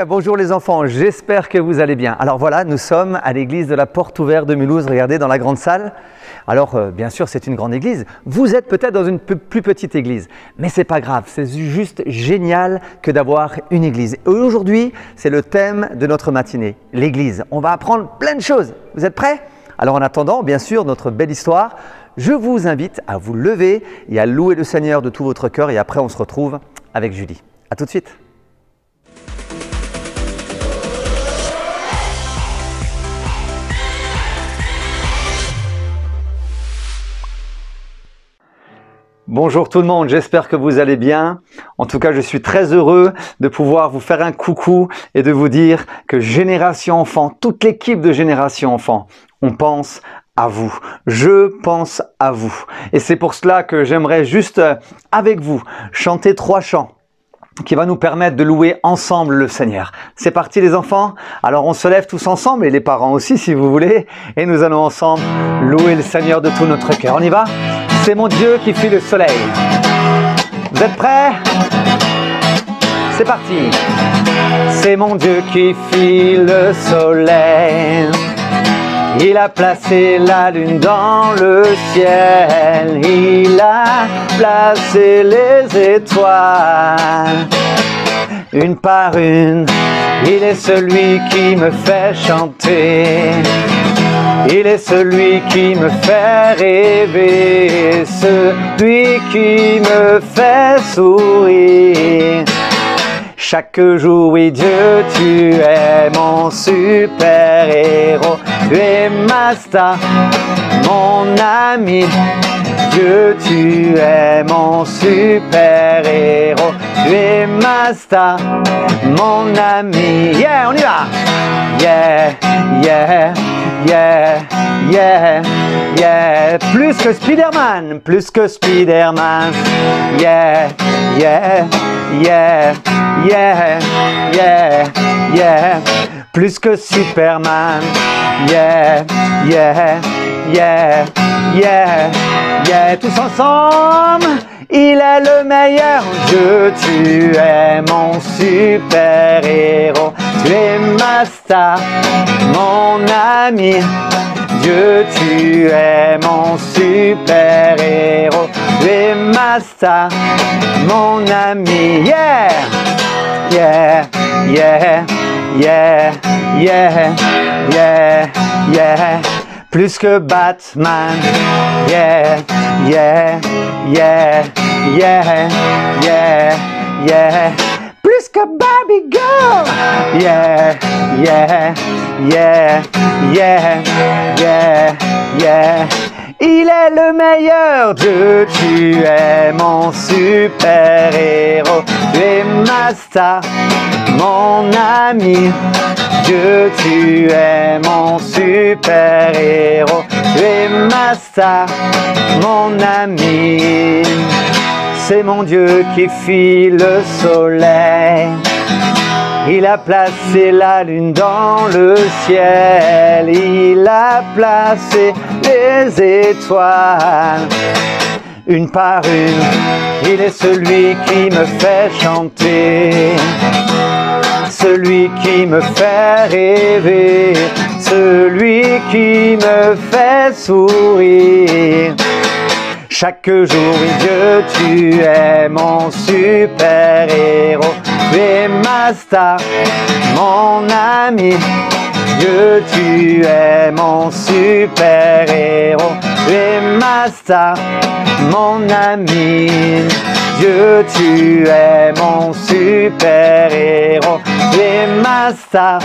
Bonjour les enfants, j'espère que vous allez bien. Alors voilà, nous sommes à l'église de la Porte Ouverte de Mulhouse, regardez dans la grande salle. Alors bien sûr c'est une grande église, vous êtes peut-être dans une plus petite église, mais c'est pas grave, c'est juste génial que d'avoir une église. Et aujourd'hui c'est le thème de notre matinée, l'église. On va apprendre plein de choses, vous êtes prêts? Alors en attendant bien sûr notre belle histoire, je vous invite à vous lever et à louer le Seigneur de tout votre cœur et après on se retrouve avec Julie. A tout de suite. Bonjour tout le monde, j'espère que vous allez bien. En tout cas, je suis très heureux de pouvoir vous faire un coucou et de vous dire que Génération Enfant, toute l'équipe de Génération Enfant, on pense à vous. Je pense à vous. Et c'est pour cela que j'aimerais juste avec vous chanter 3 chants qui va nous permettre de louer ensemble le Seigneur. C'est parti les enfants? Alors on se lève tous ensemble et les parents aussi si vous voulez et nous allons ensemble louer le Seigneur de tout notre cœur. On y va? C'est mon Dieu qui fit le soleil. Vous êtes prêts? C'est parti. C'est mon Dieu qui fit le soleil. Il a placé la lune dans le ciel. Il a placé les étoiles. Une par une, il est celui qui me fait chanter. Il est celui qui me fait rêver, celui qui me fait sourire. Chaque jour, oui Dieu, tu es mon super-héros. Tu es ma star, mon ami. Dieu, tu es mon super-héros. Tu es ma star, mon ami. Yeah, on y va! Yeah, yeah, yeah, yeah, yeah. Plus que Spider-Man, plus que Spider-Man. Yeah, yeah, yeah, yeah, yeah, yeah. Plus que Superman. Yeah, yeah, yeah, yeah, yeah. Tous ensemble. Il est le meilleur Dieu, tu es mon super-héros. Tu es ma star, mon ami. Dieu, tu es mon super-héros. Tu es ma star, mon ami. Yeah, yeah, yeah, yeah, yeah, yeah, yeah. Plus que Batman, yeah, yeah, yeah, yeah, yeah, yeah. Plus que Barbie Girl, yeah, yeah, yeah, yeah, yeah, yeah. Il est le meilleur Dieu, tu es mon super-héros. Tu es ma star, mon ami. Dieu, tu es mon super-héros. Tu es ma star, mon ami. C'est mon Dieu qui fit le soleil. Il a placé la lune dans le ciel. Il a placé les étoiles. Une par une, il est celui qui me fait chanter. Celui qui me fait rêver. Celui qui me fait sourire. Chaque jour, oui Dieu, tu es mon super-héros. Tu es ma star, mon ami. Dieu, tu es mon super-héros. Tu es ma star, mon ami. Dieu, tu es mon super-héros. Tu es ma star,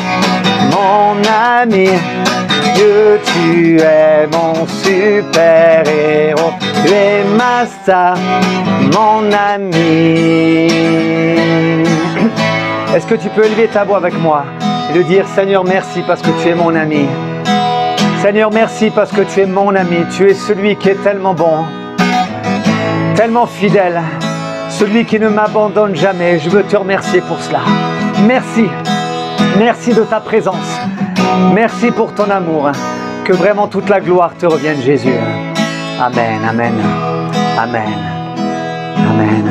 mon ami. Dieu, tu es mon super-héros. Tu es ma star, mon ami. Est-ce que tu peux élever ta voix avec moi et de dire Seigneur merci parce que tu es mon ami. Seigneur merci parce que tu es mon ami. Tu es celui qui est tellement bon, tellement fidèle, celui qui ne m'abandonne jamais. Je veux te remercier pour cela. Merci, merci de ta présence. Merci pour ton amour. Que vraiment toute la gloire te revienne Jésus. Amen, amen, amen, amen.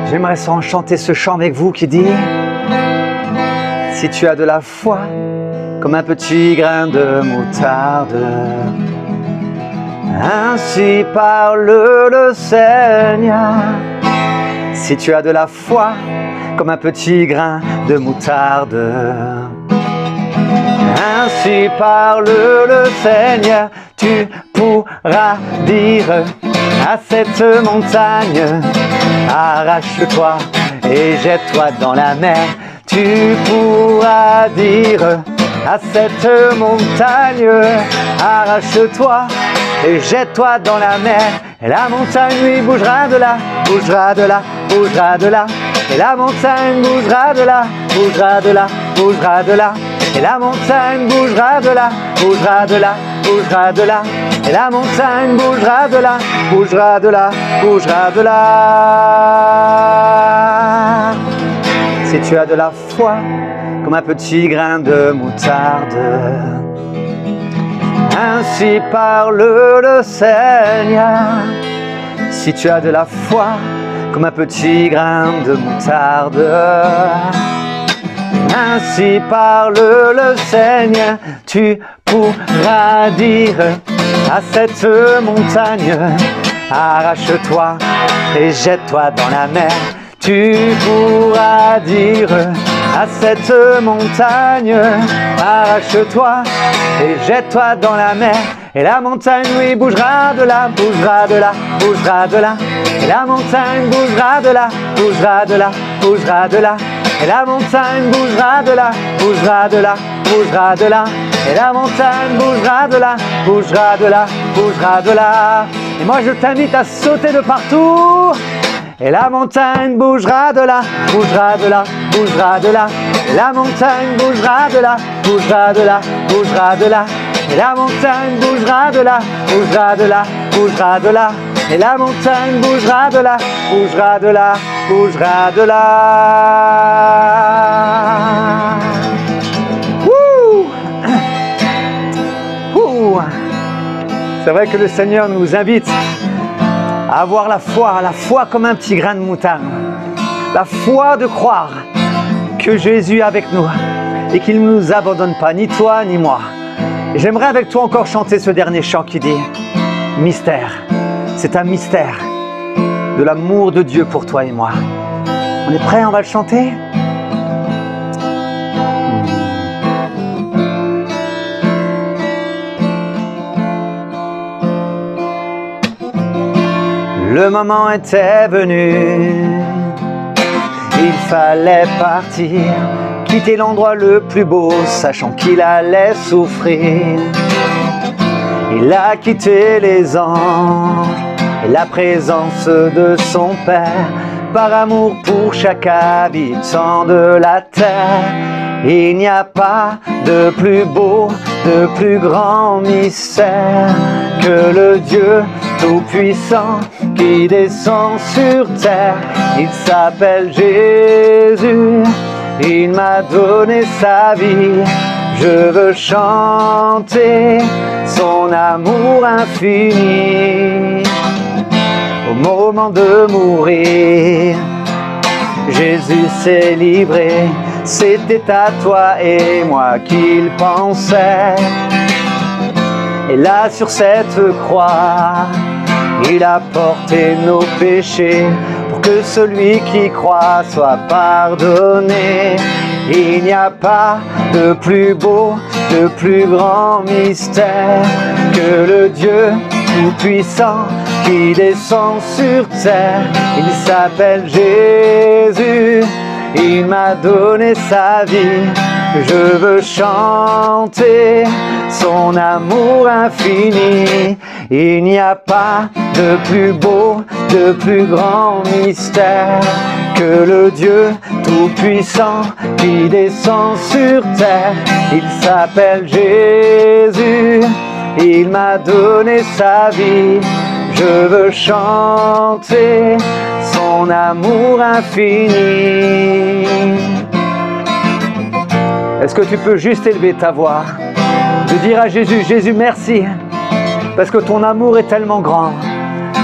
J'aimerais chanter ce chant avec vous qui dit: si tu as de la foi comme un petit grain de moutarde, ainsi parle le Seigneur. Si tu as de la foi comme un petit grain de moutarde, ainsi parle le Seigneur, tu pourras dire à cette montagne: arrache-toi et jette-toi dans la mer. Tu pourras dire à cette montagne: arrache-toi et jette-toi dans la mer. Et la montagne lui bougera de là, bougera de là, bougera de là. Et la montagne bougera de là, bougera de là, bougera de là. Et la montagne bougera de là, bougera de là, bougera de là. Et la montagne bougera de là, bougera de là, bougera de là. Si tu as de la foi comme un petit grain de moutarde, ainsi parle le Seigneur. Si tu as de la foi comme un petit grain de moutarde, ainsi parle le Seigneur, tu pourras dire à cette montagne: arrache-toi et jette-toi dans la mer. Tu pourras dire à cette montagne: arrache-toi et jette-toi dans la mer. Et la montagne, oui, bougera de là, bougera de là, bougera de là. Et la montagne bougera de là, bougera de là, bougera de là. Et la montagne bougera de là, bougera de là, bougera de là. Et la montagne bougera de là, bougera de là, bougera de là. Et moi je t'invite à sauter de partout. Et la montagne bougera de là, bougera de là, bougera de là. Et la montagne bougera de là, bougera de là, bougera de là. Et la montagne bougera de là, bougera de là, bougera de là. Et la montagne bougera de là, bougera de là, bougera de là. C'est vrai que le Seigneur nous invite à avoir la foi comme un petit grain de moutarde. La foi de croire que Jésus est avec nous et qu'il ne nous abandonne pas, ni toi ni moi. Et j'aimerais avec toi encore chanter ce dernier chant qui dit: mystère. C'est un mystère de l'amour de Dieu pour toi et moi. On est prêts? On va le chanter? Le moment était venu, il fallait partir, quitter l'endroit le plus beau, sachant qu'il allait souffrir. Il a quitté les anges et la présence de son Père, par amour pour chaque habitant de la terre. Il n'y a pas de plus beau, de plus grand mystère que le Dieu Tout-Puissant qui descend sur terre. Il s'appelle Jésus, il m'a donné sa vie. Je veux chanter son amour infini. Au moment de mourir, Jésus s'est livré. C'était à toi et moi qu'il pensait. Et là sur cette croix, il a porté nos péchés pour que celui qui croit soit pardonné. Il n'y a pas de plus beau, de plus grand mystère que le Dieu Tout-Puissant qui descend sur terre. Il s'appelle Jésus, il m'a donné sa vie. Je veux chanter son amour infini. Il n'y a pas de plus beau, de plus grand mystère que le Dieu Tout-Puissant qui descend sur terre. Il s'appelle Jésus, il m'a donné sa vie. Je veux chanter son amour infini. Est-ce que tu peux juste élever ta voix, de dire à Jésus: Jésus, merci, parce que ton amour est tellement grand.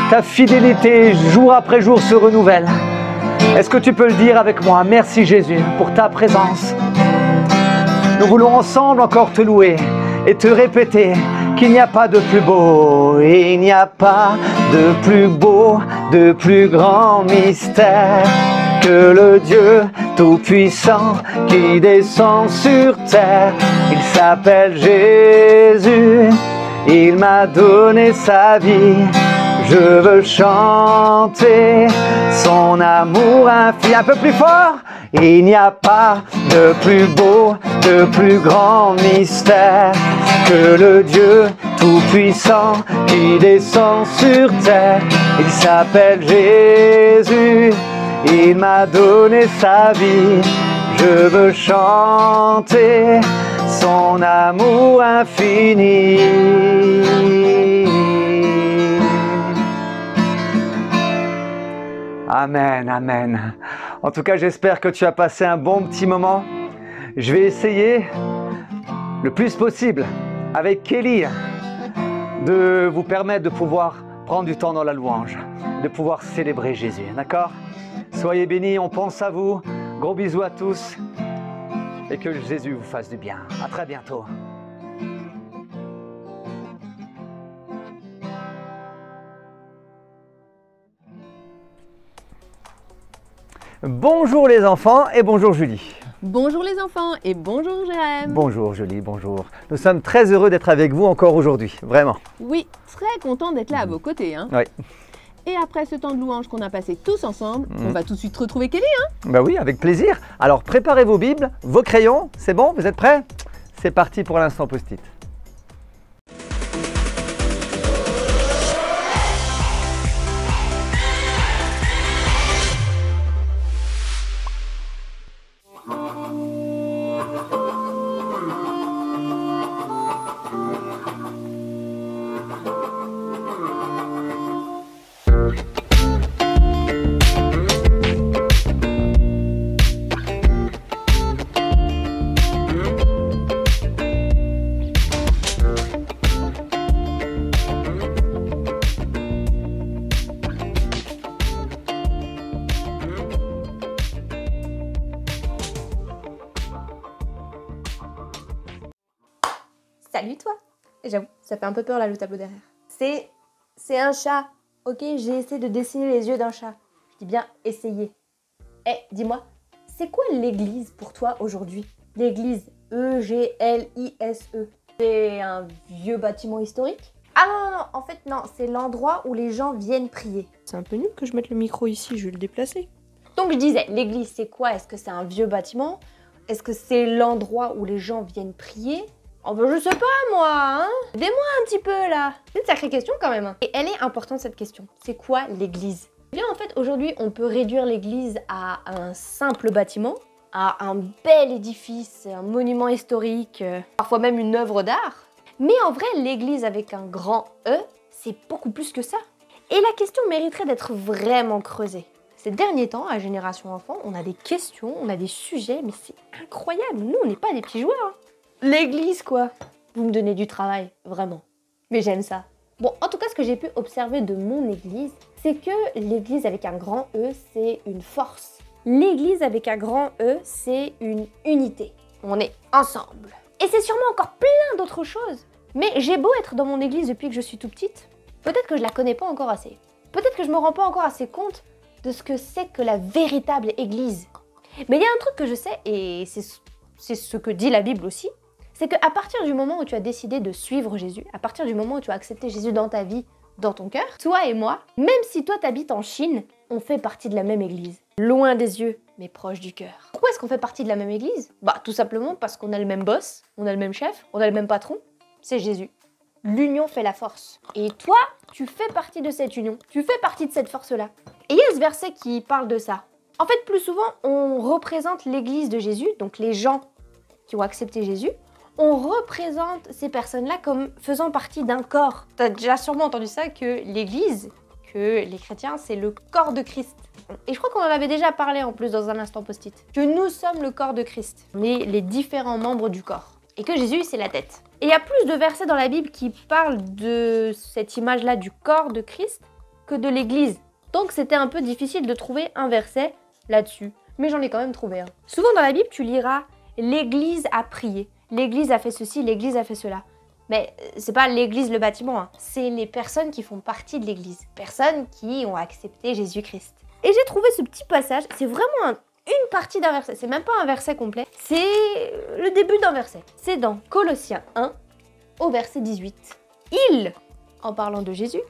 Ta fidélité jour après jour se renouvelle. Est-ce que tu peux le dire avec moi? Merci Jésus pour ta présence. Nous voulons ensemble encore te louer et te répéter qu'il n'y a pas de plus beau, il n'y a pas de plus beau, de plus grand mystère que le Dieu Tout-Puissant qui descend sur terre. Il s'appelle Jésus, il m'a donné sa vie. Je veux chanter son amour infini. Un peu plus fort. Il n'y a pas de plus beau, de plus grand mystère que le Dieu Tout-Puissant qui descend sur terre. Il s'appelle Jésus, il m'a donné sa vie. Je veux chanter son amour infini. Amen, amen. En tout cas, j'espère que tu as passé un bon petit moment. Je vais essayer le plus possible avec Kelly de vous permettre de pouvoir prendre du temps dans la louange, de pouvoir célébrer Jésus, d'accord? Soyez bénis, on pense à vous. Gros bisous à tous et que Jésus vous fasse du bien. À très bientôt. Bonjour les enfants et bonjour Julie. Bonjour les enfants et bonjour Jérém. Bonjour Julie, bonjour. Nous sommes très heureux d'être avec vous encore aujourd'hui, vraiment. Oui, très content d'être là à vos côtés. Hein. Oui. Et après ce temps de louange qu'on a passé tous ensemble, on va tout de suite retrouver Kelly. Hein. Bah oui, avec plaisir. Alors préparez vos bibles, vos crayons, c'est bon, vous êtes prêts? C'est parti pour l'instant post-it. Salut toi. J'avoue, ça fait un peu peur là le tableau derrière. C'est un chat. Ok, j'ai essayé de dessiner les yeux d'un chat. Je dis bien essayer. Eh, dis-moi, c'est quoi l'église pour toi aujourd'hui? L'église, E-G-L-I-S-E. C'est un vieux bâtiment historique? Ah non, en fait non, c'est l'endroit où les gens viennent prier. C'est un peu nul que je mette le micro ici, je vais le déplacer. Donc je disais, l'église c'est quoi? Est-ce que c'est un vieux bâtiment? Est-ce que c'est l'endroit où les gens viennent prier? Oh ben je sais pas moi, hein. Aidez-moi un petit peu là. C'est une sacrée question quand même. Et elle est importante cette question. C'est quoi l'église? Eh bien en fait aujourd'hui on peut réduire l'église à un simple bâtiment, à un bel édifice, un monument historique, parfois même une œuvre d'art. Mais en vrai l'église avec un grand E, c'est beaucoup plus que ça. Et la question mériterait d'être vraiment creusée. Ces derniers temps, à Génération Enfant, on a des questions, on a des sujets, mais c'est incroyable. Nous on n'est pas des petits joueurs. Hein. L'église quoi. Vous me donnez du travail, vraiment. Mais j'aime ça. Bon, en tout cas, ce que j'ai pu observer de mon église, c'est que l'église avec un grand E, c'est une force. L'église avec un grand E, c'est une unité. On est ensemble. Et c'est sûrement encore plein d'autres choses. Mais j'ai beau être dans mon église depuis que je suis tout petite, peut-être que je la connais pas encore assez. Peut-être que je me rends pas encore assez compte de ce que c'est que la véritable église. Mais il y a un truc que je sais, et c'est ce que dit la Bible aussi, c'est qu'à partir du moment où tu as décidé de suivre Jésus, à partir du moment où tu as accepté Jésus dans ta vie, dans ton cœur, toi et moi, même si toi t'habites en Chine, on fait partie de la même église. Loin des yeux, mais proche du cœur. Pourquoi est-ce qu'on fait partie de la même église? Bah tout simplement parce qu'on a le même boss, on a le même chef, on a le même patron, c'est Jésus. L'union fait la force. Et toi, tu fais partie de cette union, tu fais partie de cette force-là. Et il y a ce verset qui parle de ça. En fait, plus souvent, on représente l'église de Jésus, donc les gens qui ont accepté Jésus, on représente ces personnes-là comme faisant partie d'un corps. T'as déjà sûrement entendu ça, que l'église, que les chrétiens, c'est le corps de Christ. Et je crois qu'on en avait déjà parlé en plus dans un instant post-it. Que nous sommes le corps de Christ. On est les différents membres du corps. Et que Jésus, c'est la tête. Et il y a plus de versets dans la Bible qui parlent de cette image-là du corps de Christ que de l'église. Donc c'était un peu difficile de trouver un verset là-dessus, mais j'en ai quand même trouvé un. Souvent dans la Bible, tu liras « l'Église a prié »,« l'Église a fait ceci »,« l'Église a fait cela ». Mais c'est pas l'Église, le bâtiment, hein. C'est les personnes qui font partie de l'Église, personnes qui ont accepté Jésus-Christ. Et j'ai trouvé ce petit passage, c'est vraiment une partie d'un verset, c'est même pas un verset complet, c'est le début d'un verset. C'est dans Colossiens 1, au verset 18. Il, en parlant de Jésus,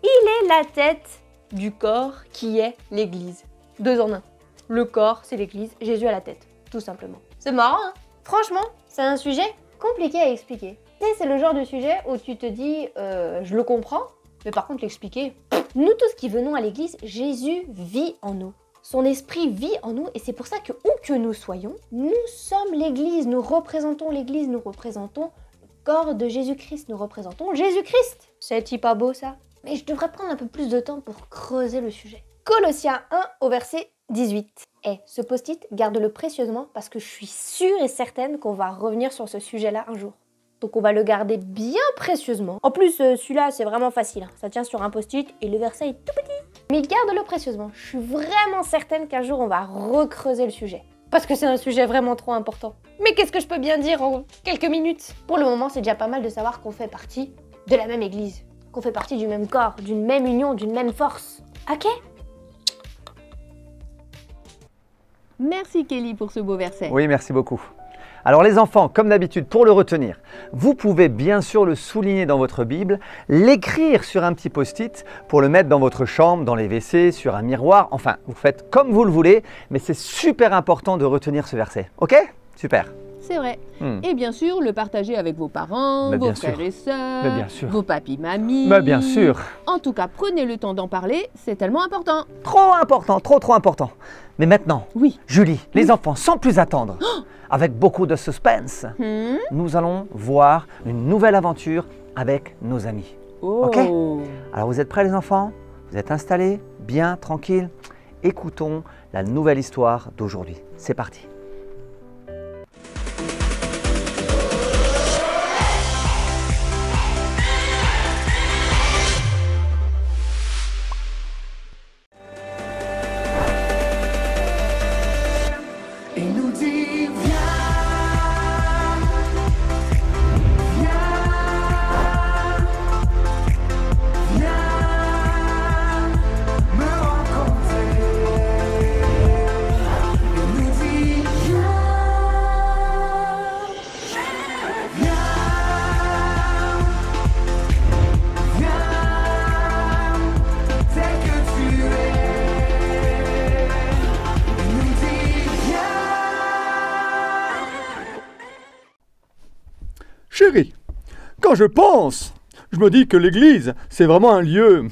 il est la tête du corps qui est l'Église. 2 en 1. Le corps, c'est l'Église, Jésus à la tête, tout simplement. C'est marrant, hein? Franchement, c'est un sujet compliqué à expliquer. C'est le genre de sujet où tu te dis, je le comprends, mais par contre l'expliquer... Nous tous qui venons à l'église, Jésus vit en nous. Son esprit vit en nous et c'est pour ça que où que nous soyons, nous sommes l'église, nous représentons l'église, nous représentons le corps de Jésus-Christ, nous représentons Jésus-Christ. C'est-il pas beau ça? Mais je devrais prendre un peu plus de temps pour creuser le sujet. Colossiens 1 au verset 18. Ce post-it, garde-le précieusement parce que je suis sûre et certaine qu'on va revenir sur ce sujet-là un jour. Donc on va le garder bien précieusement. En plus, celui-là, c'est vraiment facile. Ça tient sur un post-it et le verset est tout petit. Mais garde-le précieusement. Je suis vraiment certaine qu'un jour, on va recreuser le sujet. Parce que c'est un sujet vraiment trop important. Mais qu'est-ce que je peux bien dire en quelques minutes? Pour le moment, c'est déjà pas mal de savoir qu'on fait partie de la même église. Qu'on fait partie du même corps, d'une même union, d'une même force. Ok? Merci Kelly pour ce beau verset. Oui, merci beaucoup. Alors les enfants, comme d'habitude, pour le retenir, vous pouvez bien sûr le souligner dans votre Bible, l'écrire sur un petit post-it pour le mettre dans votre chambre, dans les WC, sur un miroir, enfin, vous faites comme vous le voulez, mais c'est super important de retenir ce verset. Ok? Super. C'est vrai. Et bien sûr, le partager avec vos parents, vos frères et sœurs, vos papis-mamies. Mais bien sûr. En tout cas, prenez le temps d'en parler, c'est tellement important. Trop important, trop important. Mais maintenant, oui. Julie, les enfants, sans plus attendre, avec beaucoup de suspense, nous allons voir une nouvelle aventure avec nos amis. Ok? Alors vous êtes prêts les enfants? Vous êtes installés? Bien, tranquilles? Écoutons la nouvelle histoire d'aujourd'hui. C'est parti. Chérie, quand je pense, je me dis que l'église, c'est vraiment un lieu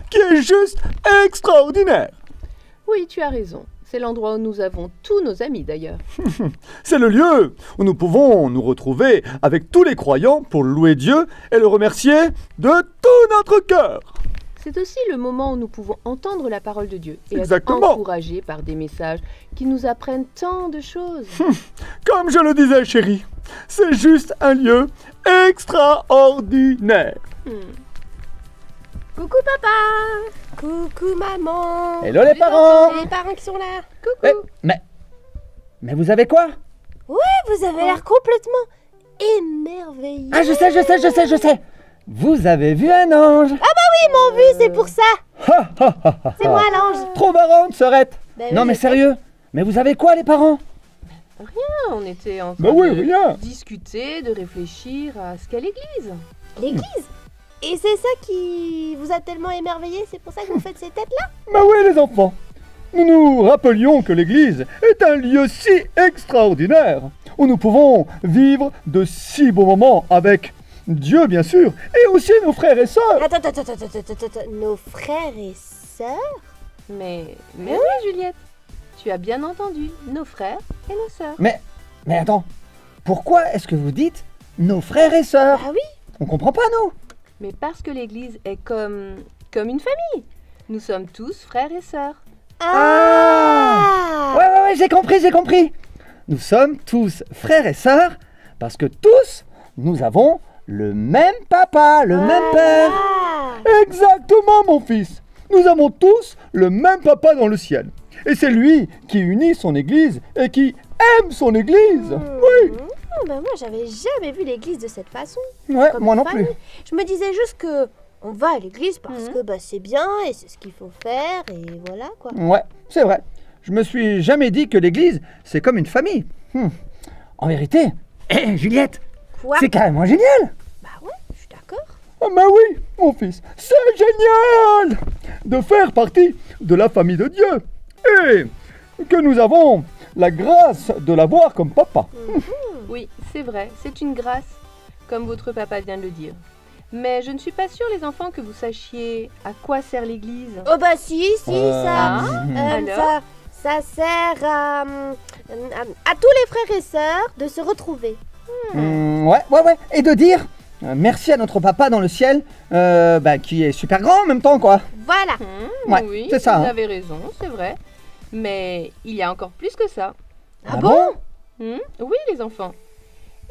qui est juste extraordinaire. Oui, tu as raison. C'est l'endroit où nous avons tous nos amis d'ailleurs. C'est le lieu où nous pouvons nous retrouver avec tous les croyants pour louer Dieu et le remercier de tout notre cœur. C'est aussi le moment où nous pouvons entendre la parole de Dieu et Exactement. être encouragés par des messages qui nous apprennent tant de choses. Comme je le disais, chérie, c'est juste un lieu extraordinaire. Coucou papa! Coucou maman! Hello les parents! C'est les parents qui sont là! Coucou! Mais vous avez quoi? Ouais, vous avez l'air complètement émerveillés. Ah, je sais! Vous avez vu un ange? Ah bah oui, ils m'ont vu, c'est pour ça! C'est moi l'ange! Trop marrante, Sœurette! Ben Non oui, mais je sérieux, mais vous avez quoi les parents? On était en train Bah oui, de rien. discuter, de réfléchir à ce qu'est l'église. L'église? Et c'est ça qui vous a tellement émerveillé, c'est pour ça que vous faites ces têtes-là? Bah oui les enfants, nous nous rappelions que l'église est un lieu si extraordinaire où nous pouvons vivre de si beaux moments avec Dieu bien sûr et aussi nos frères et sœurs. Attends, nos frères et sœurs? Mais oui, Juliette, tu as bien entendu, nos frères et nos sœurs. Mais attends, pourquoi est-ce que vous dites nos frères et sœurs? Ah oui? On comprend pas nous. Mais parce que l'église est comme une famille. Nous sommes tous frères et sœurs. Ah! Ouais, j'ai compris. Nous sommes tous frères et sœurs parce que tous, nous avons le même papa, le même père. Ah! Exactement mon fils, nous avons tous le même papa dans le ciel. Et c'est lui qui unit son Église et qui aime son Église. Oui. Ben moi, j'avais jamais vu l'Église de cette façon. Ouais, Comme moi non famille. plus. Je me disais juste que on va à l'Église parce que c'est bien et c'est ce qu'il faut faire et voilà quoi. Ouais, c'est vrai. Je me suis jamais dit que l'Église, c'est comme une famille. En vérité, Juliette, Quoi? c'est carrément génial. Bah ouais, je suis d'accord. Ah bah oui, mon fils, c'est génial de faire partie de la famille de Dieu et que nous avons la grâce de l'avoir comme papa. Oui, c'est vrai, c'est une grâce, comme votre papa vient de le dire. Mais je ne suis pas sûre, les enfants, que vous sachiez à quoi sert l'Église. Oh bah si, ça, alors ça sert à tous les frères et sœurs de se retrouver. Ouais, et de dire merci à notre papa dans le ciel, qui est super grand en même temps, quoi. Voilà. Ouais, oui, c'est ça. vous hein. avez raison, c'est vrai. Mais il y a encore plus que ça. Ah bon? Oui, les enfants.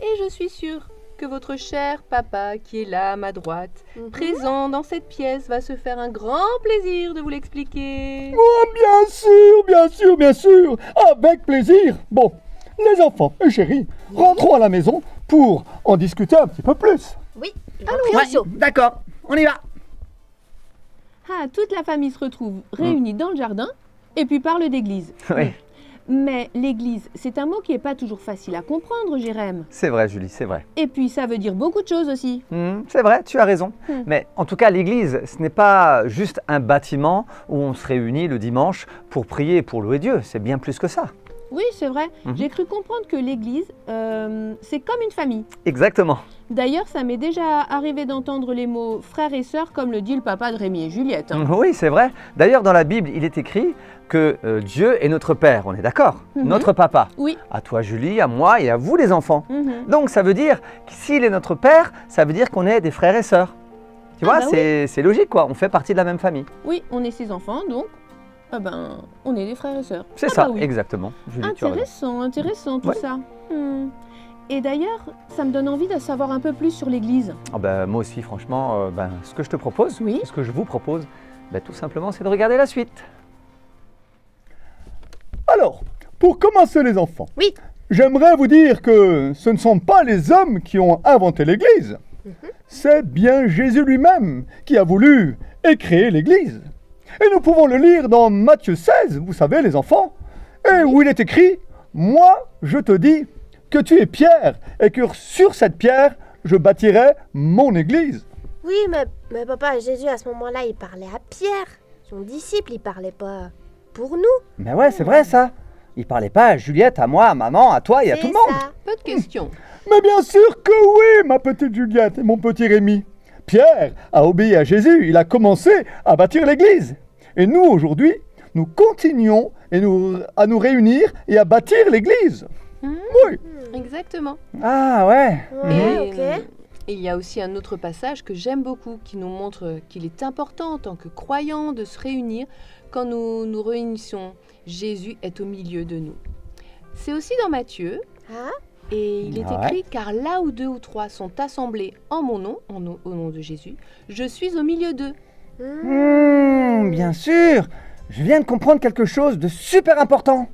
Et je suis sûre que votre cher papa, qui est là à ma droite, présent dans cette pièce, va se faire un grand plaisir de vous l'expliquer. Oh, bien sûr, avec plaisir. Bon, les enfants et chéris, rentrons à la maison pour en discuter un petit peu plus. Oui, allons. D'accord, on y va. Ah, toute la famille se retrouve réunie dans le jardin et puis parle d'église. Oui. Mais l'église, c'est un mot qui n'est pas toujours facile à comprendre, Jérém. C'est vrai, Julie, c'est vrai. Et puis ça veut dire beaucoup de choses aussi. C'est vrai, tu as raison. Mais en tout cas, l'église, ce n'est pas juste un bâtiment où on se réunit le dimanche pour prier, pour louer Dieu. C'est bien plus que ça. Oui, c'est vrai. J'ai cru comprendre que l'église, c'est comme une famille. Exactement. D'ailleurs, ça m'est déjà arrivé d'entendre les mots frères et sœurs, comme le dit le papa de Rémi et Juliette. Oui, c'est vrai. D'ailleurs, dans la Bible, il est écrit que Dieu est notre Père, on est d'accord? Notre papa. Oui. À toi, Julie, à moi et à vous, les enfants. Donc, ça veut dire que s'il est notre Père, ça veut dire qu'on est des frères et sœurs. Tu vois, c'est logique, quoi. On fait partie de la même famille. Oui, on est ses enfants, donc on est des frères et sœurs. C'est ça, oui. exactement. Julie, tu as raison. Intéressant tout ça. Et d'ailleurs, ça me donne envie de savoir un peu plus sur l'église. Moi aussi, franchement, ce que je te propose, ce que je vous propose, tout simplement, c'est de regarder la suite. Alors, pour commencer les enfants, Oui. j'aimerais vous dire que ce ne sont pas les hommes qui ont inventé l'Église. C'est bien Jésus lui-même qui a voulu et créé l'Église. Et nous pouvons le lire dans Matthieu 16, vous savez les enfants, et où il est écrit « Moi, je te dis que tu es Pierre, et que sur cette pierre, je bâtirai mon Église. » Oui, mais papa, Jésus à ce moment-là, il parlait à Pierre, son disciple, il parlait pas pour nous. Mais ouais, c'est vrai ça. Il parlait pas à Juliette, à moi, à maman, à toi et à tout le monde. Ça. Pas de question. Mais bien sûr que oui, ma petite Juliette et mon petit Rémi. Pierre a obéi à Jésus, il a commencé à bâtir l'Église. Et nous, aujourd'hui, nous continuons à nous réunir et à bâtir l'Église. Oui. Exactement. Ah ouais. Ouais, ok. Il y a aussi un autre passage que j'aime beaucoup qui nous montre qu'il est important en tant que croyants de se réunir quand nous nous réunissons. Jésus est au milieu de nous. C'est aussi dans Matthieu. Et il est écrit « Car là où 2 ou 3 sont assemblés en mon nom, au nom de Jésus, je suis au milieu d'eux. » Bien sûr. Je viens de comprendre quelque chose de super important.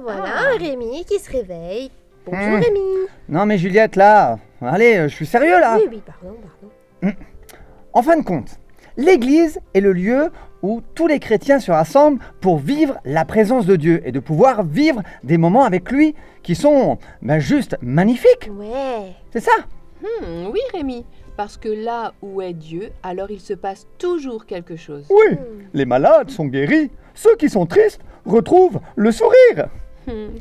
Voilà, Rémi qui se réveille. Bonjour Rémi. Non mais Juliette, là, allez, je suis sérieux là. Oui, pardon. En fin de compte, l'Église est le lieu où tous les chrétiens se rassemblent pour vivre la présence de Dieu et de pouvoir vivre des moments avec lui qui sont juste magnifiques. Ouais. C'est ça? Oui Rémi, parce que là où est Dieu, alors il se passe toujours quelque chose. Oui, les malades sont guéris, ceux qui sont tristes retrouvent le sourire.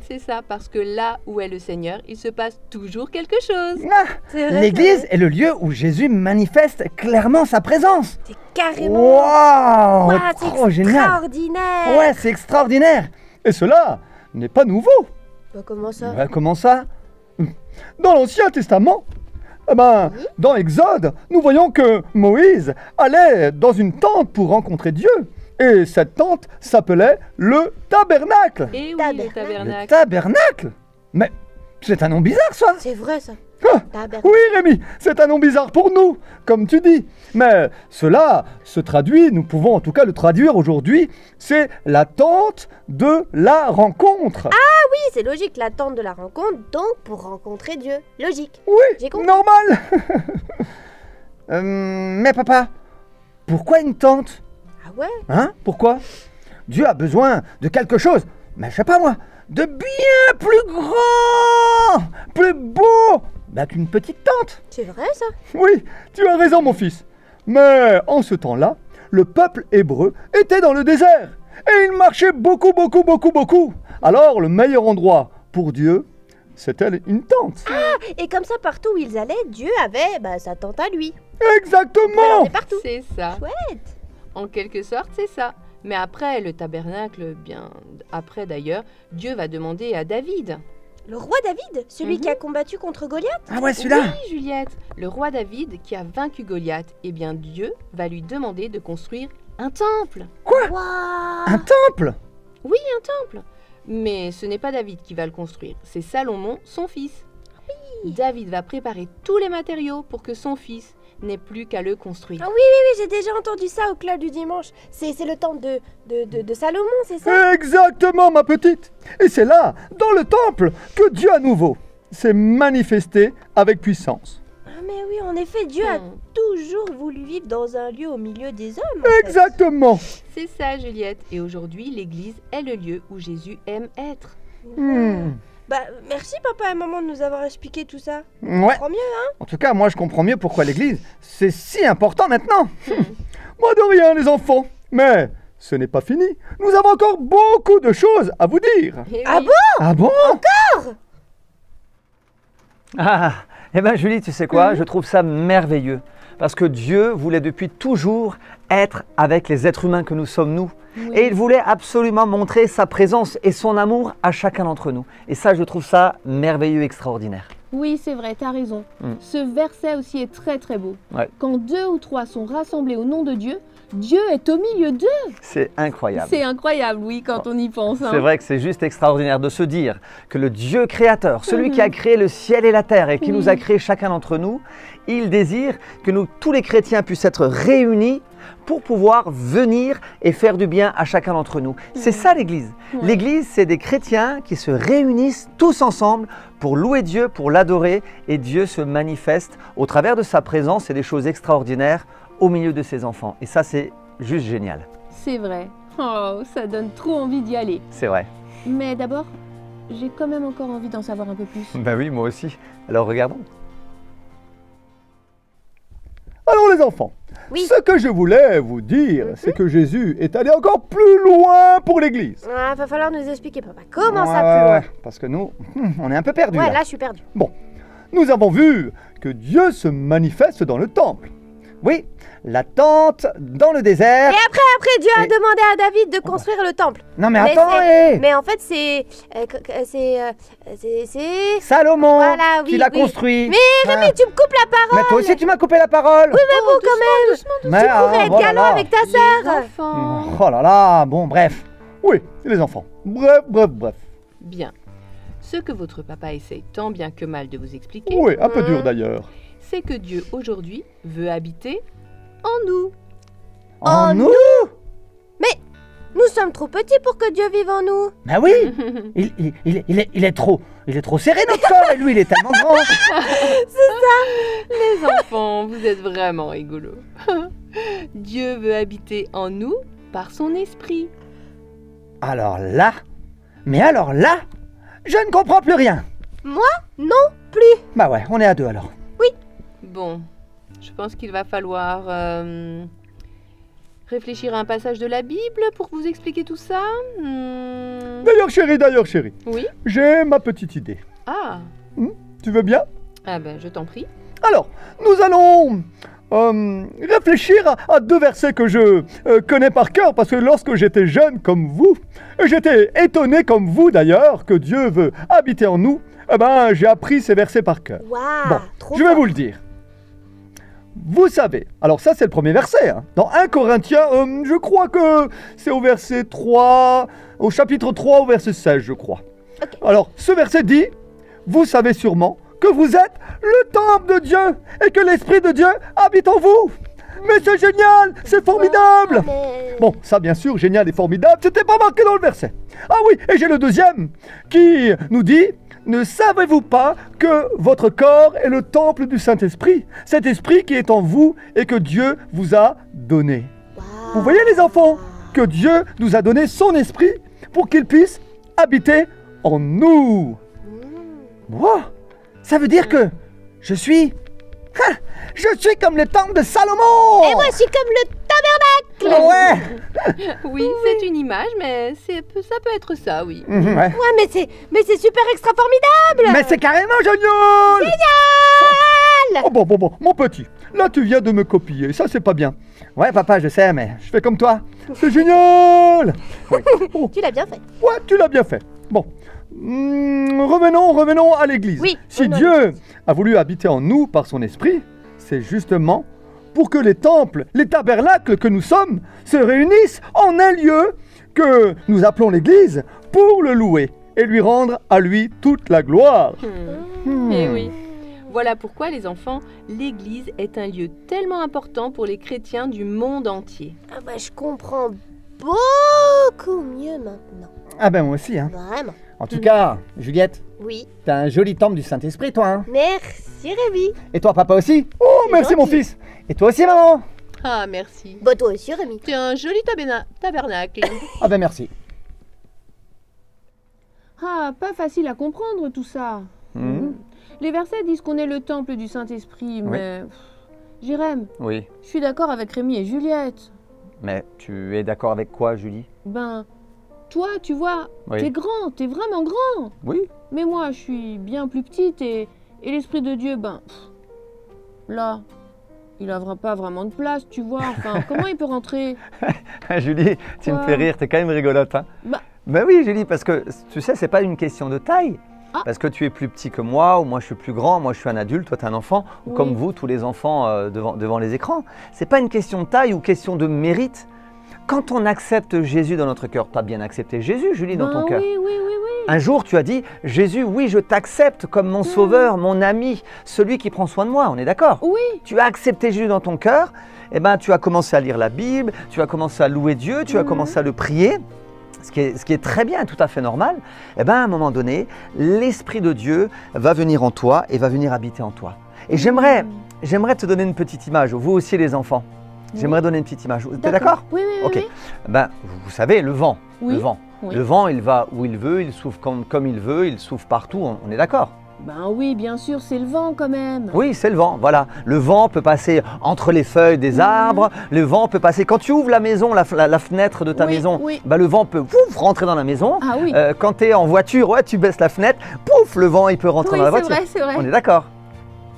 C'est ça, parce que là où est le Seigneur, il se passe toujours quelque chose. C'est vrai, L'Église est le lieu où Jésus manifeste clairement sa présence. C'est carrément... Waouh, trop génial. Extraordinaire. Ouais, c'est extraordinaire. Et cela n'est pas nouveau. Comment ça? Comment ça? Dans l'Ancien Testament, dans Exode, nous voyons que Moïse allait dans une tente pour rencontrer Dieu. Et cette tente s'appelait le tabernacle. Et oui, le tabernacle. Le tabernacle? Mais c'est un nom bizarre, ça. C'est vrai, ça. Tabernacle. Oui, Rémi, c'est un nom bizarre pour nous, comme tu dis. Mais cela se traduit, nous pouvons en tout cas le traduire aujourd'hui, c'est la tente de la rencontre. Oui, c'est logique, l'attente de la rencontre, donc pour rencontrer Dieu. Logique. J'ai Oui, compris. normal. Mais papa, pourquoi une tente? Ah ouais? Hein? Pourquoi? Dieu a besoin de quelque chose, mais je sais pas moi, de bien plus grand, plus beau qu'une petite tente. C'est vrai ça? Oui, tu as raison mon fils. Mais en ce temps-là, le peuple hébreu était dans le désert et il marchait beaucoup. Alors le meilleur endroit pour Dieu, c'était une tente. Et comme ça, partout où ils allaient, Dieu avait sa tente à lui. Exactement. On est partout. C'est ça. Chouette. En quelque sorte, c'est ça. Mais après le tabernacle, bien après d'ailleurs, Dieu va demander à David. Le roi David, celui qui a combattu contre Goliath? Ah ouais, celui-là. Oui, Juliette, le roi David qui a vaincu Goliath. Eh bien, Dieu va lui demander de construire un temple. Quoi? Waouh! Un temple? Oui, un temple. Mais ce n'est pas David qui va le construire, c'est Salomon, son fils. David va préparer tous les matériaux pour que son fils n'ait plus qu'à le construire. Ah oui, j'ai déjà entendu ça au club du dimanche. C'est le temple de Salomon, c'est ça? Exactement, ma petite. Et c'est là, dans le temple, que Dieu à nouveau s'est manifesté avec puissance. Ah mais oui, en effet, Dieu a toujours voulu vivre dans un lieu au milieu des hommes. en fait. Exactement. C'est ça, Juliette. Et aujourd'hui, l'église est le lieu où Jésus aime être. Bah, merci papa et maman de nous avoir expliqué tout ça. Ouais. On comprend mieux, hein? En tout cas, moi, je comprends mieux pourquoi l'église, c'est si important maintenant. Moi de rien, les enfants. Mais ce n'est pas fini. Nous avons encore beaucoup de choses à vous dire. Eh Ah oui. bon? Ah bon? Ah, eh bien Julie, tu sais quoi? Je trouve ça merveilleux. Parce que Dieu voulait depuis toujours être avec les êtres humains que nous sommes nous. Oui. Et il voulait absolument montrer sa présence et son amour à chacun d'entre nous. Et ça, je trouve ça merveilleux, extraordinaire. Oui, c'est vrai, t'as raison. Mm. Ce verset aussi est très très beau. Ouais. Quand 2 ou 3 sont rassemblés au nom de Dieu, Dieu est au milieu d'eux. C'est incroyable. C'est incroyable, oui, quand on y pense. hein. C'est vrai que c'est juste extraordinaire de se dire que le Dieu créateur, celui qui a créé le ciel et la terre et qui nous a créé chacun d'entre nous, il désire que nous, tous les chrétiens, puissent être réunis pour pouvoir venir et faire du bien à chacun d'entre nous. C'est ça l'Église. Ouais. L'Église, c'est des chrétiens qui se réunissent tous ensemble pour louer Dieu, pour l'adorer, et Dieu se manifeste au travers de sa présence et des choses extraordinaires au milieu de ses enfants. Et ça, c'est juste génial. C'est vrai. Oh, ça donne trop envie d'y aller. C'est vrai. Mais d'abord, j'ai quand même encore envie d'en savoir un peu plus. Ben oui, moi aussi. Alors regardons. Alors les enfants, Oui. ce que je voulais vous dire, c'est que Jésus est allé encore plus loin pour l'église. Ah, va falloir nous expliquer papa. Comment Ouais, ça plus loin? ouais, parce que nous, on est un peu perdus Ouais, là. là je suis perdue. Bon, nous avons vu que Dieu se manifeste dans le temple. Oui, la tente dans le désert. Et après Dieu a Et- demandé à David de construire le temple. Non mais Mais attends, c'est- hé Mais en fait c'est Salomon, Voilà, oui, qui l'a oui. construit. Mais Rémi, tu me coupes la parole. Mais toi aussi, tu m'as coupé la parole. Mais bon quand même. Mais, Tu pourrais être oh là galant là. avec ta Les sœur. enfants. Oh là là, bon bref. Oui, les enfants. Bref. Bien. Ce que votre papa essaye tant bien que mal de vous expliquer, Oui, un peu dur d'ailleurs. c'est que Dieu aujourd'hui veut habiter en nous. En nous? Nous sommes trop petits pour que Dieu vive en nous. Ben oui, il est trop serré notre corps et lui il est tellement grand. Les enfants, vous êtes vraiment rigolos. Dieu veut habiter en nous par son esprit. Alors là, je ne comprends plus rien. Non plus. Bah ouais, on est à deux alors. Bon, je pense qu'il va falloir réfléchir à un passage de la Bible pour vous expliquer tout ça. D'ailleurs chérie, Oui. j'ai ma petite idée. Ah. Tu veux bien? Ah ben, je t'en prie. Alors, nous allons réfléchir à deux versets que je connais par cœur, parce que lorsque j'étais jeune comme vous, j'étais étonné comme vous d'ailleurs que Dieu veut habiter en nous. Eh ben, j'ai appris ces versets par cœur. Waouh. Bon, Trop je vais fort. vous le dire. Vous savez, alors ça c'est le premier verset, hein. Dans 1 Corinthiens, je crois que c'est au verset 3, au chapitre 3, au verset 16, je crois. Ok. Alors, ce verset dit, vous savez sûrement que vous êtes le temple de Dieu et que l'Esprit de Dieu habite en vous. Mais c'est génial, c'est formidable. Mais... Bon, ça bien sûr, génial et formidable, c'était pas marqué dans le verset. Ah oui, et j'ai le deuxième qui nous dit: ne savez-vous pas que votre corps est le temple du Saint-Esprit, cet esprit qui est en vous et que Dieu vous a donné. Vous voyez les enfants, que Dieu nous a donné son esprit pour qu'il puisse habiter en nous. Wow, ça veut dire que je suis comme le temple de Salomon. Et moi, je suis comme le tabernacle. Ouais. Oui, c'est une image, mais ça peut être ça, oui. Ouais. Ouais, mais c'est super extra formidable. Mais c'est carrément génial. Génial. Oh bon, mon petit, là tu viens de me copier, ça c'est pas bien. Ouais papa, je sais, mais je fais comme toi. C'est génial. Oh. Tu l'as bien fait. Ouais, tu l'as bien fait. Bon, revenons à l'église. Oui, Si revenons à Dieu a voulu habiter en nous par son esprit, c'est justement pour que les temples, les tabernacles que nous sommes se réunissent en un lieu que nous appelons l'église pour le louer et lui rendre à lui toute la gloire. Eh oui. Voilà pourquoi, les enfants, l'Église est un lieu tellement important pour les chrétiens du monde entier. Ah bah, je comprends beaucoup mieux maintenant. Ah ben moi aussi, hein. Vraiment. En tout cas, Juliette, Oui. t'as un joli temple du Saint-Esprit, toi, hein. Merci, Rémi. Et toi, papa aussi? Oh, C'est merci, mon gentil. fils. Et toi aussi, maman? Ah, merci. Bah, toi aussi, Rémi. C'est un joli tabernacle. Ah ben merci. Ah, pas facile à comprendre tout ça. Les versets disent qu'on est le temple du Saint-Esprit, mais... Jérém, Oui, je suis d'accord avec Rémi et Juliette. mais tu es d'accord avec quoi, Julie? Ben, toi, tu vois, Oui. t'es grand, t'es vraiment grand. Oui. Mais moi, je suis bien plus petite et l'Esprit de Dieu, là, il n'aura pas vraiment de place, tu vois. Enfin, comment il peut rentrer? Julie, tu me Quoi? fais rire, t'es quand même rigolote, hein? Bah. Ben oui, Julie, parce que tu sais, c'est pas une question de taille. Ah. Parce que tu es plus petit que moi, ou moi je suis plus grand, moi je suis un adulte, toi tu es un enfant, ou Oui. comme vous, tous les enfants devant les écrans. C'est pas une question de taille ou question de mérite. Quand on accepte Jésus dans notre cœur, tu as bien accepté Jésus, Julie, dans ton Ben cœur. oui. Un jour, tu as dit, Jésus, oui, je t'accepte comme mon sauveur, mon ami, celui qui prend soin de moi, on est d'accord? Oui. Tu as accepté Jésus dans ton cœur, et ben, tu as commencé à lire la Bible, tu as commencé à louer Dieu, tu as commencé à le prier, ce qui est très bien, tout à fait normal. Et ben, à un moment donné, l'Esprit de Dieu va venir en toi et va venir habiter en toi. Et j'aimerais te donner une petite image, vous aussi les enfants. J'aimerais donner une petite image. T'es d'accord? Oui. Ok. Ben, vous savez, le vent. Oui. Le vent. Oui. Le vent, il va où il veut, il souffle comme il veut, il souffle partout, on est d'accord? Ben oui, bien sûr, c'est le vent quand même. Oui, c'est le vent, voilà. Le vent peut passer entre les feuilles des arbres, le vent peut passer... Quand tu ouvres la maison, la fenêtre de ta Oui, maison, oui. bah, le vent peut pouf, rentrer dans la maison. Ah oui. Quand tu es en voiture, ouais, tu baisses la fenêtre, pouf, le vent, il peut rentrer Oui, dans la c'est voiture. vrai, c'est vrai. On est d'accord?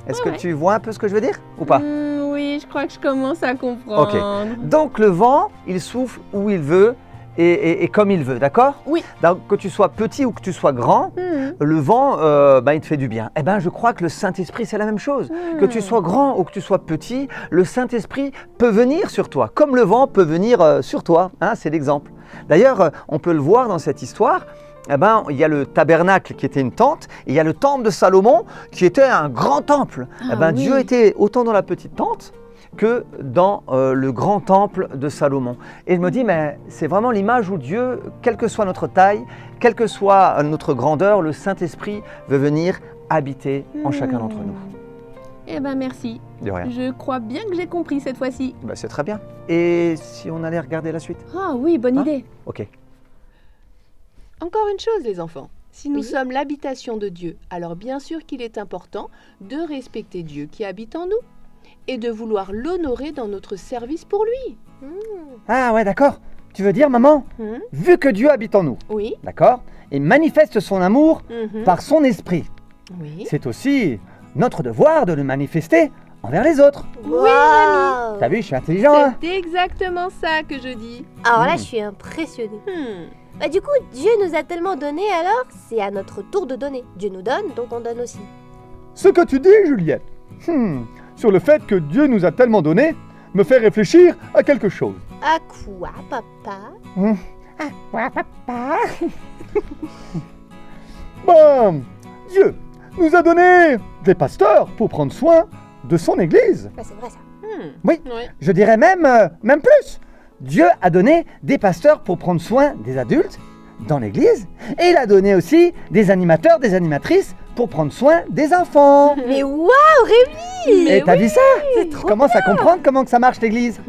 Est-ce que Ouais. tu vois un peu ce que je veux dire ou pas? Oui, je crois que je commence à comprendre. Donc le vent, il souffle où il veut et comme il veut, d'accord? Oui. Donc que tu sois petit ou que tu sois grand, le vent, il te fait du bien. Eh bien, je crois que le Saint-Esprit, c'est la même chose. Que tu sois grand ou que tu sois petit, le Saint-Esprit peut venir sur toi, comme le vent peut venir sur toi. Hein, c'est l'exemple. D'ailleurs, on peut le voir dans cette histoire. Eh ben, il y a le tabernacle qui était une tente, et il y a le temple de Salomon qui était un grand temple. Ah Eh ben, oui. Dieu était autant dans la petite tente que dans le grand temple de Salomon. Et je me dis, mais c'est vraiment l'image où Dieu, quelle que soit notre taille, quelle que soit notre grandeur, le Saint-Esprit veut venir habiter en chacun d'entre nous. Eh ben merci. De rien. Je crois bien que j'ai compris cette fois-ci. Ben, c'est très bien. Et si on allait regarder la suite? Ah oui, bonne Hein? idée. Ok. Encore une chose, les enfants. Si nous Oui. sommes l'habitation de Dieu, alors bien sûr qu'il est important de respecter Dieu qui habite en nous et de vouloir l'honorer dans notre service pour lui. Ah ouais, d'accord. Tu veux dire, maman, Mhm. vu que Dieu habite en nous, Oui. d'accord, et manifeste son amour Mhm. par son esprit, Oui. c'est aussi notre devoir de le manifester envers les autres. Waouh. T'as vu, je suis intelligent, hein? C'est exactement ça que je dis. Alors là, je suis impressionnée. Bah du coup, Dieu nous a tellement donné, alors c'est à notre tour de donner. Dieu nous donne, donc on donne aussi. Ce que tu dis, Juliette, sur le fait que Dieu nous a tellement donné, me fait réfléchir à quelque chose. À quoi, papa? Bon, Dieu nous a donné des pasteurs pour prendre soin de son Église. Bah, c'est vrai ça. Oui, Ouais. je dirais même plus. Dieu a donné des pasteurs pour prendre soin des adultes dans l'Église, et il a donné aussi des animateurs, des animatrices pour prendre soin des enfants. Mais waouh, Rémi! Mais Et t'as vu ça? C'est Je trop commence à comprendre comment que ça marche l'Église.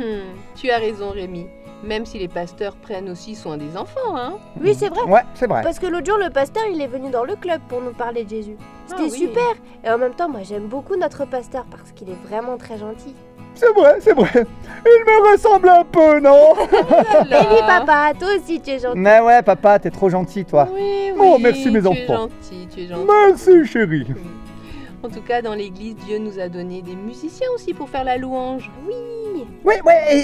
Tu as raison, Rémi. Même si les pasteurs prennent aussi soin des enfants, hein. Oui, c'est vrai. Ouais, c'est vrai. Parce que l'autre jour, le pasteur, il est venu dans le club pour nous parler de Jésus. C'était oui. super. Et en même temps, moi, j'aime beaucoup notre pasteur parce qu'il est vraiment très gentil. C'est vrai, c'est vrai. Il me ressemble un peu, non? Voilà. Et oui, papa, toi aussi, tu es gentil. Mais ouais, papa, t'es trop gentil, toi. Oui, oui. Oh, merci, mes tu es enfants. gentil, tu es gentil. Merci, chérie. En tout cas, dans l'église, Dieu nous a donné des musiciens aussi pour faire la louange. Oui. Oui,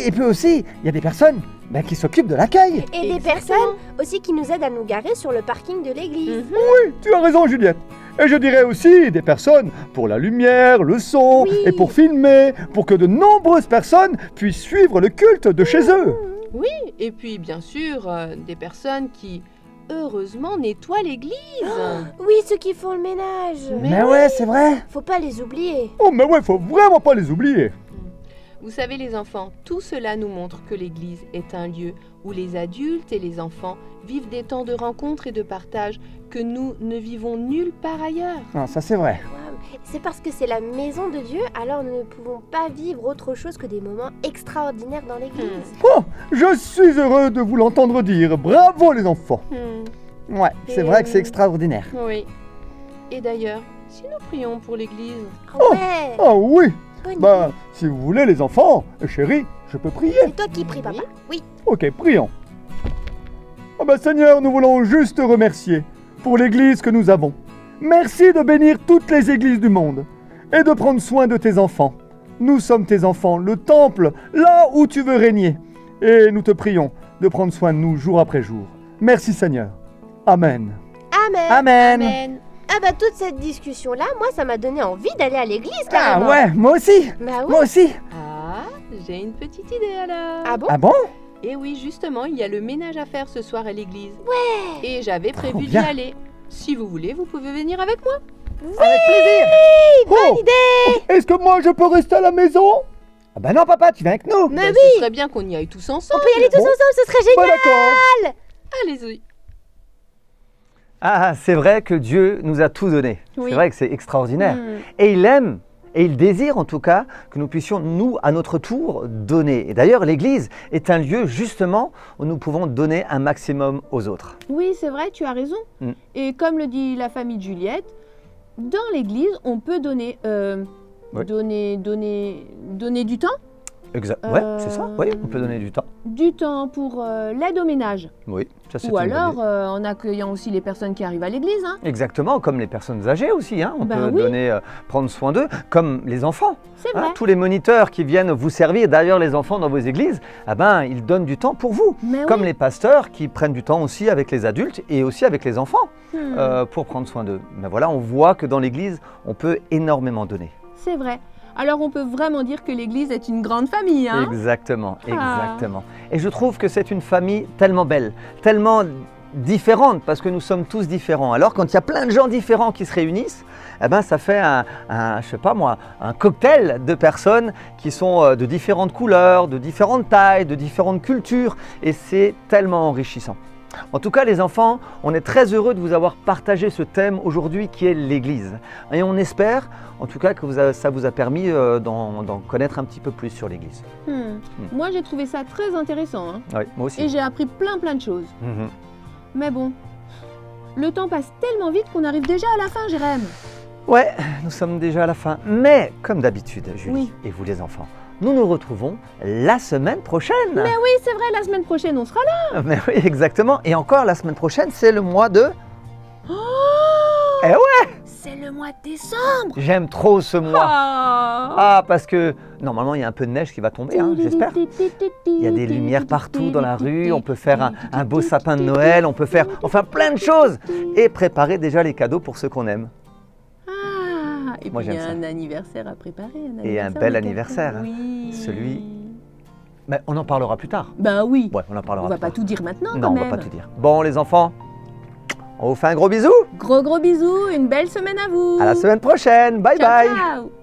et puis aussi, il y a des personnes qui s'occupent de l'accueil. Et des Exactement. personnes aussi qui nous aident à nous garer sur le parking de l'église. Oui, tu as raison, Juliette. Et je dirais aussi des personnes pour la lumière, le son, Oui. et pour filmer, pour que de nombreuses personnes puissent suivre le culte de chez eux. Oui, et puis bien sûr, des personnes qui, heureusement, nettoient l'église. Oui, ceux qui font le ménage. Mais ouais, c'est vrai. Faut pas les oublier. Oh, mais ouais, faut vraiment pas les oublier. Vous savez les enfants, tout cela nous montre que l'église est un lieu où les adultes et les enfants vivent des temps de rencontre et de partage que nous ne vivons nulle part ailleurs. Ah, ça c'est vrai. Waouh. C'est parce que c'est la maison de Dieu, alors nous ne pouvons pas vivre autre chose que des moments extraordinaires dans l'église. Oh, je suis heureux de vous l'entendre dire. Bravo les enfants. Ouais, c'est Et vrai que c'est extraordinaire. Oui. Et d'ailleurs, si nous prions pour l'église, Ah ouais, Ah oui. bonne Bah, idée. si vous voulez les enfants, chérie, je peux prier. C'est toi qui pries, papa. Oui. Ok, prions. Oh bah Seigneur, nous voulons juste te remercier pour l'église que nous avons. Merci de bénir toutes les églises du monde et de prendre soin de tes enfants. Nous sommes tes enfants, le temple, là où tu veux régner. Et nous te prions de prendre soin de nous jour après jour. Merci Seigneur. Amen. Amen. Amen. Amen. Ah bah toute cette discussion-là, moi, ça m'a donné envie d'aller à l'église, Ah carrément. ouais, moi aussi. Bah ouais. Moi aussi. Ah, j'ai une petite idée alors. Ah bon? Ah bon? Et oui, justement, il y a le ménage à faire ce soir à l'église. Ouais. Et j'avais prévu d'y bien. aller. Si vous voulez, vous pouvez venir avec moi. Avec plaisir. Bonne idée. Est-ce que moi je peux rester à la maison? Ah bah non papa, tu viens avec nous. Mais Bah, oui. Ce serait bien qu'on y aille tous ensemble. On peut y aller tous Bon. ensemble, ce serait Bah génial. d'accord. Allez-y. Ah, c'est vrai que Dieu nous a tout donné. Oui. C'est vrai que c'est extraordinaire. Mm. Et il aime, et il désire en tout cas, que nous puissions, nous, à notre tour, donner. Et d'ailleurs, l'Église est un lieu justement où nous pouvons donner un maximum aux autres. Oui, c'est vrai, tu as raison. Mm. Et comme le dit la famille de Juliette, dans l'église, on peut donner, Oui. donner du temps. Ouais, c'est ça. Oui, on peut donner du temps. Du temps pour l'aide au ménage. Oui, ça c'est Ou une bonne alors idée. en accueillant aussi les personnes qui arrivent à l'église. Hein. Exactement, comme les personnes âgées aussi, hein. On Bah peut oui. donner, prendre soin d'eux, comme les enfants. C'est Hein, vrai. tous les moniteurs qui viennent vous servir, d'ailleurs les enfants dans vos églises, ils donnent du temps pour vous. Mais Comme oui. les pasteurs qui prennent du temps aussi avec les adultes et aussi avec les enfants Hmm. pour prendre soin d'eux. Mais voilà, on voit que dans l'église, on peut énormément donner. C'est vrai. Alors on peut vraiment dire que l'église est une grande famille. Hein. Exactement, Ah. exactement. Et je trouve que c'est une famille tellement belle, tellement différente, parce que nous sommes tous différents. Alors quand il y a plein de gens différents qui se réunissent, ça fait je sais pas moi, un cocktail de personnes qui sont de différentes couleurs, de différentes tailles, de différentes cultures, et c'est tellement enrichissant. En tout cas, les enfants, on est très heureux de vous avoir partagé ce thème aujourd'hui qui est l'Église. Et on espère, en tout cas, que ça vous a permis d'en connaître un petit peu plus sur l'Église. Moi j'ai trouvé ça très intéressant. Hein. Oui, moi aussi. Et j'ai appris plein de choses. Mhm. Mais bon, le temps passe tellement vite qu'on arrive déjà à la fin, Jérém. Ouais, nous sommes déjà à la fin. Mais, comme d'habitude, Julie Oui. et vous les enfants, nous nous retrouvons la semaine prochaine. Mais oui, c'est vrai, la semaine prochaine on sera là. Mais oui, exactement. Et encore, la semaine prochaine, c'est le mois de... Oh, Eh ouais, c'est le mois de décembre. j'aime trop ce mois. Ah. Ah, parce que normalement, il y a un peu de neige qui va tomber, hein, j'espère. Il y a des lumières partout dans la rue, on peut faire un beau sapin de Noël, on peut faire enfin plein de choses et préparer déjà les cadeaux pour ceux qu'on aime. Ah, et Moi, puis il y j'aime a ça. un anniversaire à préparer. Et un bel de quelqu'un. anniversaire, hein. Oui. Celui- Mais on en parlera plus tard. Ben oui. Ouais, on en parlera On va plus pas tard. tout dire maintenant Non, quand on même. va pas tout dire. Bon, les enfants, On vous fait un gros bisou. Gros bisous, une belle semaine à vous. À la semaine prochaine. Bye Ciao, bye. ciao.